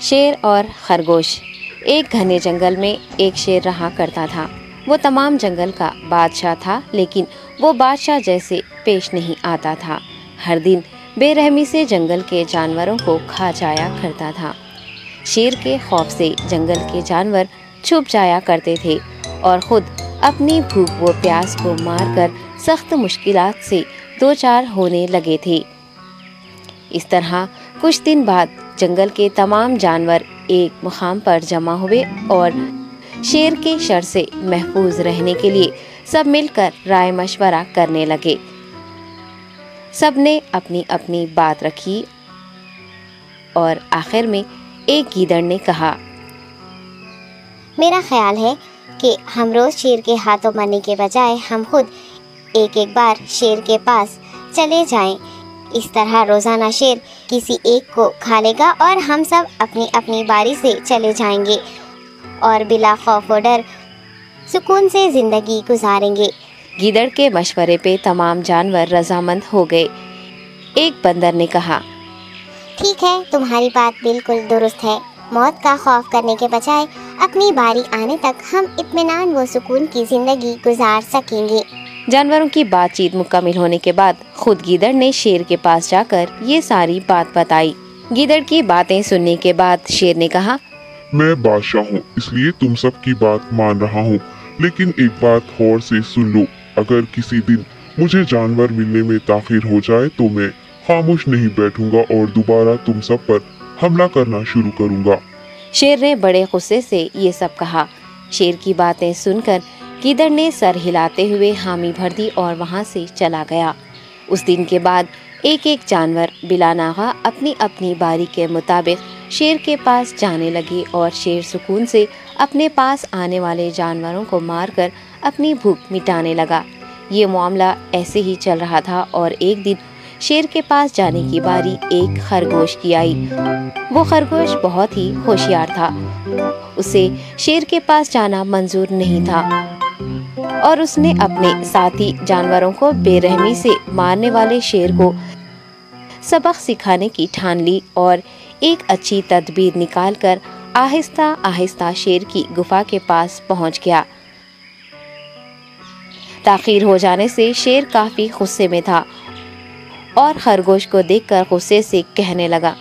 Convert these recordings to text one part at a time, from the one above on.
شیر اور خرگوش۔ ایک گھنے جنگل میں ایک شیر رہا کرتا تھا۔ وہ تمام جنگل کا بادشاہ تھا، لیکن وہ بادشاہ جیسے پیش نہیں آتا تھا۔ ہر دن بے رحمی سے جنگل کے جانوروں کو کھا جایا کرتا تھا۔ شیر کے خوف سے جنگل کے جانور چھپ جایا کرتے تھے اور خود اپنی بھوک و پیاس کو مار کر سخت مشکلات سے دوچار ہونے لگے تھے۔ اس طرح کچھ دن بعد جنگل کے تمام جانور ایک مقام پر جمع ہوئے اور شیر کے شر سے محفوظ رہنے کے لیے سب مل کر رائے مشورہ کرنے لگے۔ سب نے اپنی اپنی بات رکھی اور آخر میں ایک گیدڑ نے کہا، میرا خیال ہے کہ ہم روز شیر کے ہاتھوں مرنے کے بجائے ہم خود ایک بار شیر کے پاس چلے جائیں۔ اس طرح روزانہ شیر کسی ایک کو کھا لے گا اور ہم سب اپنی اپنی باری سے چلے جائیں گے اور بلا خوف و ڈر سکون سے زندگی گزاریں گے۔ گیدڑ کے مشورے پہ تمام جانور رضامند ہو گئے۔ ایک بندر نے کہا، ٹھیک ہے، تمہاری بات بالکل درست ہے۔ موت کا خوف کرنے کے بجائے اپنی باری آنے تک ہم اطمینان و سکون کی زندگی گزار سکیں گے۔ جانوروں کی بات چیت مکمل ہونے کے بعد خود گیدڑ نے شیر کے پاس جا کر یہ ساری بات بتائی۔ گیدڑ کی باتیں سننے کے بعد شیر نے کہا، میں بادشاہ ہوں، اس لیے تم سب کی بات مان رہا ہوں، لیکن ایک بات غور سے سن لو۔ اگر کسی دن مجھے جانور ملنے میں تاخیر ہو جائے تو میں خاموش نہیں بیٹھوں گا اور دوبارہ تم سب پر حملہ کرنا شروع کروں گا۔ شیر نے بڑے غصے سے یہ سب کہا۔ شیر کی باتیں سن کر گیدڑ نے سر ہلاتے ہوئے حامی بھر دی اور وہاں سے چلا گیا۔ اس دن کے بعد ایک ایک جانور بلا ناغہ اپنی اپنی باری کے مطابق شیر کے پاس جانے لگے اور شیر سکون سے اپنے پاس آنے والے جانوروں کو مار کر اپنی بھوک مٹانے لگا۔ یہ معاملہ ایسے ہی چل رہا تھا اور ایک دن شیر کے پاس جانے کی باری ایک خرگوش کی آئی۔ وہ خرگوش بہت ہی ہوشیار تھا۔ اسے شیر کے پاس جانا منظور نہیں تھا اور اس نے اپنے ساتھی جانوروں کو بے رحمی سے مارنے والے شیر کو سبق سکھانے کی ٹھان لی اور ایک اچھی تدبیر نکال کر آہستہ آہستہ شیر کی گفا کے پاس پہنچ گیا۔ تاخیر ہو جانے سے شیر کافی غصے میں تھا اور خرگوش کو دیکھ کر غصے سے کہنے لگا،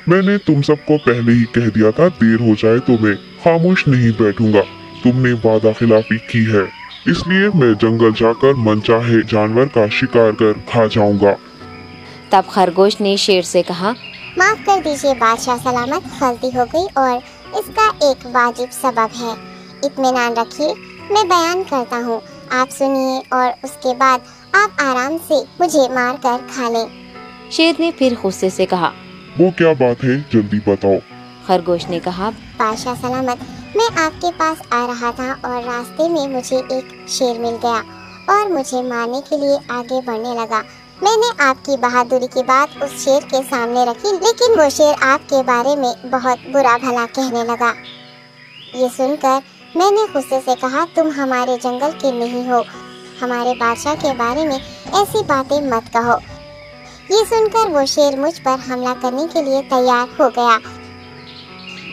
میں نے تم سب کو پہلے ہی کہہ دیا تھا، دیر ہو جائے تو میں خاموش نہیں بیٹھوں گا۔ تم نے وعدہ خلافی کی ہے، اس لیے میں جنگل جا کر من چاہے جانور کا شکار کر کھا جاؤں گا۔ تب خرگوش نے شیر سے کہا، معاف کر دیجیے بادشاہ سلامت، غلطی ہو گئی اور اس کا ایک واجب سبب ہے۔ اطمینان رکھیے، میں بیان کرتا ہوں، آپ سنیے اور اس کے بعد آپ آرام سے مجھے مار کر کھا لیں۔ شیر نے پھر غصے سے کہا، وہ کیا بات ہے، جلدی بتاؤ۔ خرگوش نے کہا، بادشاہ سلامت، میں آپ کے پاس آ رہا تھا اور راستے میں مجھے ایک شیر مل گیا اور مجھے مارنے کے لیے آگے بڑھنے لگا۔ میں نے آپ کی بہادری کی بات اس شیر کے سامنے رکھی، لیکن وہ شیر آپ کے بارے میں بہت برا بھلا کہنے لگا۔ یہ سن کر میں نے غصے سے کہا، تم ہمارے جنگل کے نہیں ہو، ہمارے بادشاہ کے بارے میں ایسی باتیں مت کہو۔ یہ سن کر وہ شیر مجھ پر حملہ کرنے کے لیے تیار ہو گیا۔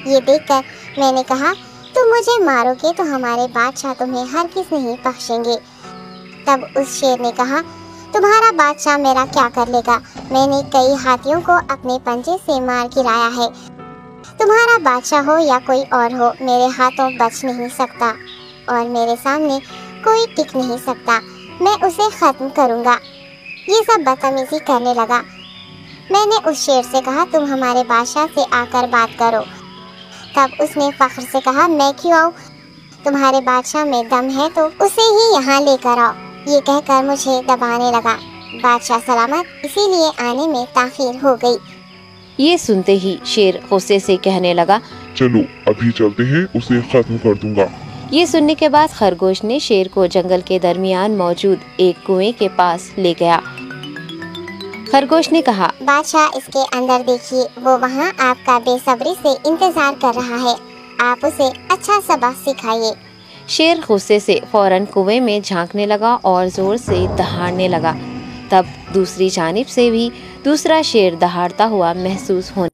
یہ دیکھ کر میں نے کہا، تم مجھے مارو گے تو ہمارے بادشاہ تمہیں ہرگز نہیں بخشیں گے۔ تب اس شیر نے کہا، تمہارا بادشاہ میرا کیا کر لے گا؟ میں نے کئی ہاتھیوں کو اپنے پنجے سے مار گرایا ہے، تمہارا بادشاہ ہو یا کوئی اور ہو، میرے ہاتھوں بچ نہیں سکتا اور میرے سامنے کوئی ٹک نہیں سکتا، میں اسے ختم کروں گا۔ یہ سب بدتمیزی کرنے لگا۔ میں نے اس شیر سے کہا، تم ہمارے بادشاہ سے آ کر بات کرو۔ تب اس نے فخر سے کہا، میں کیوں آؤں؟ تمہارے بادشاہ میں دم ہے تو اسے ہی یہاں لے کر آؤ۔ یہ کہہ کر مجھے دبانے لگا۔ بادشاہ سلامت، اسی لیے آنے میں تاخیر ہو گئی۔ یہ سنتے ہی شیر غصے سے کہنے لگا، چلو ابھی چلتے ہیں، اسے ختم کر دوں گا۔ یہ سننے کے بعد خرگوش نے شیر کو جنگل کے درمیان موجود ایک کنویں کے پاس لے گیا۔ خرگوش نے کہا، بادشاہ اس کے اندر دیکھیے، وہ وہاں آپ کا بے صبری سے انتظار کر رہا ہے، آپ اسے اچھا سبق سکھائیے۔ شیر غصے سے فوراً کنویں میں جھانکنے لگا اور زور سے دہاڑنے لگا۔ تب دوسری جانب سے بھی دوسرا شیر دہاڑتا ہوا محسوس ہونے